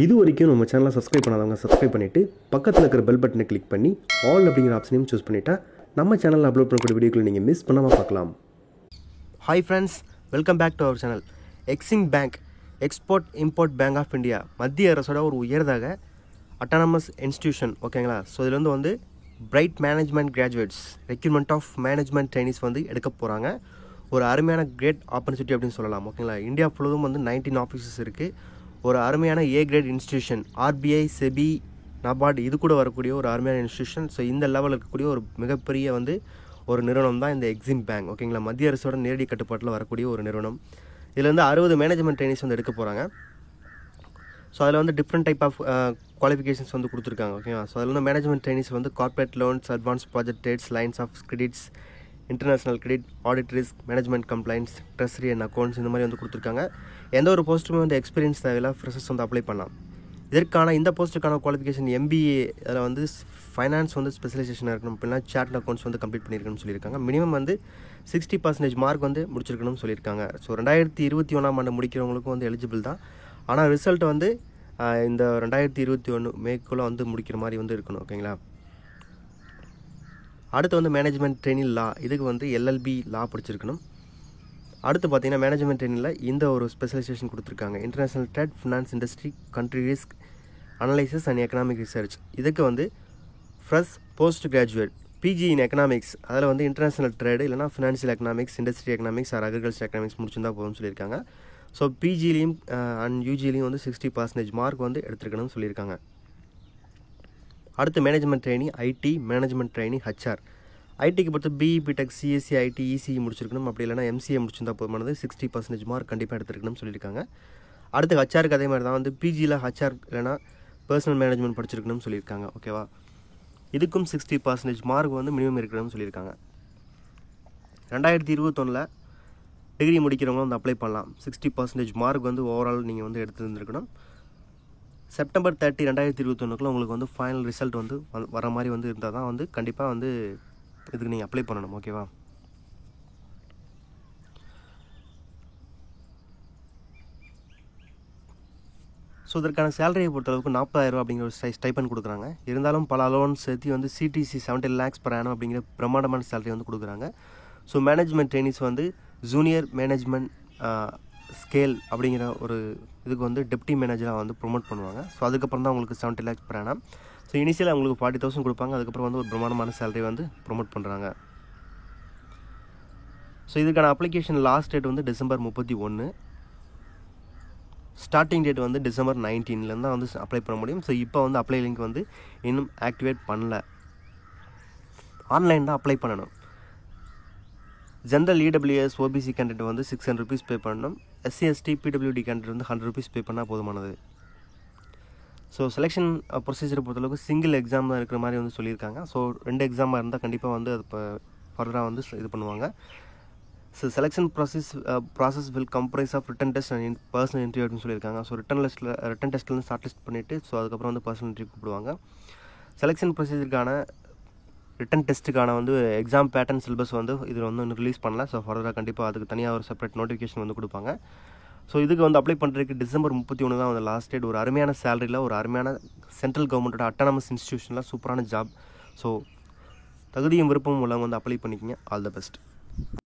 இது வரைக்கும் நம்ம சேனலை சப்ஸ்கிரைப் பண்ணாதவங்க சப்ஸ்கிரைப் பண்ணிவிட்டு பக்கத்தில் இருக்கிற பெல் பட்டனை கிளிக் பண்ணி ஆல் அப்படிங்கிற ஆப்ஷனையும் சூஸ் பண்ணிட்டா நம்ம சேனலில் அப்லோட் பண்ணக்கூடிய வீடியோக்களை நீங்கள் மிஸ் பண்ணாமல் பார்க்கலாம். Hi friends, welcome back to our channel. EXIM bank, export import bank of India, மத்திய அரசோட ஒரு உயர்தாக அட்டானமஸ் இன்ஸ்டிடியூஷன். ஓகேங்களா? ஸோ இதில் வந்து bright management graduates, recruitment of management trainees வந்து எடுக்க போகிறாங்க. ஒரு அருமையான கிரேட் ஆப்பர்ச்சுனிட்டி அப்படின்னு சொல்லலாம். ஓகேங்களா? இந்தியா ஃபுல்லும் வந்து 19 ஆஃபீஸஸ் இருக்குது. ஒரு அருமையான a great institution, RBI, SEBI, NABARD இது கூட வரக்கூடிய ஒரு அருமையான இன்ஸ்டிடியூஷன். ஸோ இந்த லெவலில் இருக்கக்கூடிய ஒரு மிகப்பெரிய வந்து ஒரு நிறுவனம் தான் இந்த எக்ஸிம் பேங்க். ஓகேங்களா? மத்திய அரசோட நேரடி கட்டுப்பாட்டில் வரக்கூடிய ஒரு நிறுவனம். இதில் வந்து 60 மேனேஜ்மெண்ட் ட்ரைனிஸ் வந்து எடுக்க போகிறாங்க. ஸோ அதில் வந்து டிஃப்ரெண்ட் டைப் ஆஃப் குவாலிஃபிகேஷன்ஸ் வந்து கொடுத்துருக்காங்க. ஓகேவா? ஸோ அதில் வந்து மேனேஜ்மெண்ட் ட்ரைனிஸ் வந்து corporate loans, advance project dates, lines of credits, international credit, audit risk, management complaints, treasury and accounts இந்த மாதிரி வந்து கொடுத்துருக்காங்க. எந்த ஒரு போஸ்ட்டுமே வந்து எக்ஸ்பீரியன்ஸ் தேவையில்லை, ஃப்ரெஷர்ஸ் வந்து அப்ளை பண்ணலாம். இந்த போஸ்ட்டுக்கான குவாலிஃபிகேஷன் எம்பிஏ, அதில் வந்து ஃபைனான்ஸ் வந்து ஸ்பெஷலைசேஷன் இருக்கணும், அப்படின்னா சார்ட் அக்கௌண்ட்ஸ் வந்து கம்ப்ளீட் பண்ணியிருக்கணும்னு சொல்லியிருக்காங்க. மினிமம் வந்து 60% மார்க் வந்து முடிச்சிருக்கணும்னு சொல்லியிருக்காங்க. ஸோ 2021ஆம் ஆண்டு முடிக்கிறவங்களுக்கும் வந்து எலிஜிபிள் தான். ஆனால் ரிசல்ட் வந்து இந்த 2021 மேக்குள்ளே வந்து முடிக்கிற மாதிரி வந்து இருக்கணும். ஓகேங்களா? அடுத்து வந்து மேனேஜ்மெண்ட் ட்ரெயினிங் லா, இதுக்கு வந்து எல்எல்பி லா படிச்சிருக்கணும். அடுத்து பார்த்தீங்கன்னா மேனேஜ்மெண்ட் ட்ரெயினில் இந்த ஒரு ஸ்பெஷலைசேஷன் கொடுத்துருக்காங்க, international trade, finance, industry, country risk analysis and economic research. இதுக்கு வந்து fresh post graduate PG in economics, அதில் வந்து இன்டர்நேஷனல் ட்ரேடு இல்லைனா financial economics, industry economics or agriculture economics முடிச்சிருந்தா போதும்னு சொல்லியிருக்காங்க. ஸோ பிஜிலையும் அண்ட் யூஜிலையும் வந்து 60% மார்க் வந்து எடுத்துருக்கணும்னு சொல்லியிருக்காங்க. அடுத்து management trainee IT, management trainee HR. ஐடிக்கு பொறுத்து BE, BTech, CSC, IT, ECE முடிச்சிருக்கணும். அப்படி இல்லைனா எம்சிஏ முடிச்சிருந்தா போதுமானது. 60% மார்க் கண்டிப்பாக எடுத்துருக்கணும்னு சொல்லியிருக்காங்க. அடுத்து ஹெச்ஆருக்கு அதே மாதிரி தான் வந்து பிஜியில் ஹெச்ஆர் இல்லைனா பர்சனல் மேனேஜ்மெண்ட் படிச்சிருக்கணும்னு சொல்லியிருக்காங்க. ஓகேவா? இதுக்கும் 60% மார்க் வந்து மினிமம் இருக்கணும்னு சொல்லியிருக்காங்க. 2021 டிகிரி முடிக்கிறவங்க வந்து அப்ளை பண்ணலாம். 60% மார்க் வந்து ஓவரால் நீங்கள் வந்து எடுத்துருந்துருக்கணும். செப்டம்பர் 30, 2021 உங்களுக்கு வந்து ஃபைனல் ரிசல்ட் வந்து வர மாதிரி வந்து இருந்தால் தான் வந்து கண்டிப்பாக வந்து இதுக்கு நீங்கள் அப்ளை பண்ணணும். ஓகேவா? ஸோ இதற்கான சேலரியை பொறுத்தளவுக்கு 40,000 அப்படிங்கிற ஒரு ஸ்டைப்பண்ட் கொடுக்குறாங்க. இருந்தாலும் பல அலோவன்ஸ் சேர்த்து வந்து சிடிசி 70 lakhs per annum அப்படிங்கிற பிரமாண்டமான சேலரி வந்து கொடுக்குறாங்க. ஸோ மேனேஜ்மெண்ட் ட்ரெயினிஸ் வந்து ஜூனியர் மேனேஜ்மெண்ட் ஸ்கேல் அப்படிங்கிற ஒரு இதுக்கு வந்து டெப்டி மேனேஜராக வந்து ப்ரொமோட் பண்ணுவாங்க. ஸோ அதுக்கப்புறம் தான் உங்களுக்கு 70 lakhs per annum. ஸோ இனிஷியலாக அவங்களுக்கு 40,000 கொடுப்பாங்க. அதுக்கப்புறம் வந்து ஒரு பிரமாண்டமான சேலரி வந்து ப்ரொமோட் பண்ணுறாங்க. ஸோ இதுக்கான அப்ளிகேஷன் லாஸ்ட் டேட் வந்து டிசம்பர் 31, ஸ்டார்டிங் டேட் வந்து டிசம்பர் 19 தான் வந்து அப்ளை பண்ண முடியும். ஸோ இப்போ வந்து அப்ளை லிங்க் வந்து இன்னும் ஆக்டிவேட் பண்ணல, ஆன்லைன் தான் அப்ளை பண்ணணும். ஜென்ரல் இடபிள்யூஎஸ் ஓபிசி கேண்டிடேட் வந்து 600 rupees பே பண்ணணும். எஸ்சி எஸ்டி பிடபிள்யூடி கேண்டிடேட் வந்து 100 rupees பே பண்ணால் போதுமானது. ஸோ செலெக்ஷன் ப்ரொசீஜரை பொறுத்தளவுக்கு சிங்கிள் எக்ஸாம் தான் இருக்கிற மாதிரி வந்து சொல்லியிருக்காங்க. ஸோ 2 எக்ஸாமாக இருந்தால் கண்டிப்பாக வந்து அது இப்போ ஃபர்தராக வந்து இது பண்ணுவாங்க. So selection process will comprise of written test and personal interview அப்படின்னு சொல்லியிருக்காங்க. ஸோ ரிட்டன் டெஸ்ட்லேருந்து ஷார்ட் லிஸ்ட் பண்ணிவிட்டு ஸோ அதுக்கப்புறம் வந்து பர்சனல் இன்டர்வியூ கூப்பிடுவாங்க. செலெக்ஷன் ப்ரொசீஜருக்கான ரிட்டன் டெஸ்ட்டுக்கான வந்து எக்ஸாம் பேட்டர்ன் சிலபஸ் வந்து இதில் வந்து இன்னும் ரிலீஸ் பண்ணல. ஸோ ஃபர்தராக கண்டிப்பாக அதுக்கு தனியாக ஒரு செப்பரேட் நோட்டிஃபிகேஷன் வந்து கொடுப்பாங்க. ஸோ இதுக்கு வந்து அப்ளை பண்ணுறதுக்கு டிசம்பர் 31 தான் வந்து லாஸ்ட் டேட். ஒரு அருமையான சேலரியில் ஒரு அருமையான சென்ட்ரல் கவர்மெண்ட்டோட அட்டானமஸ் இன்ஸ்டிடியூஷனில் சூப்பரான ஜாப். ஸோ தகுதியும் விருப்பமும் உள்ளவங்க வந்து அப்ளை பண்ணிக்கிங்க. All the best.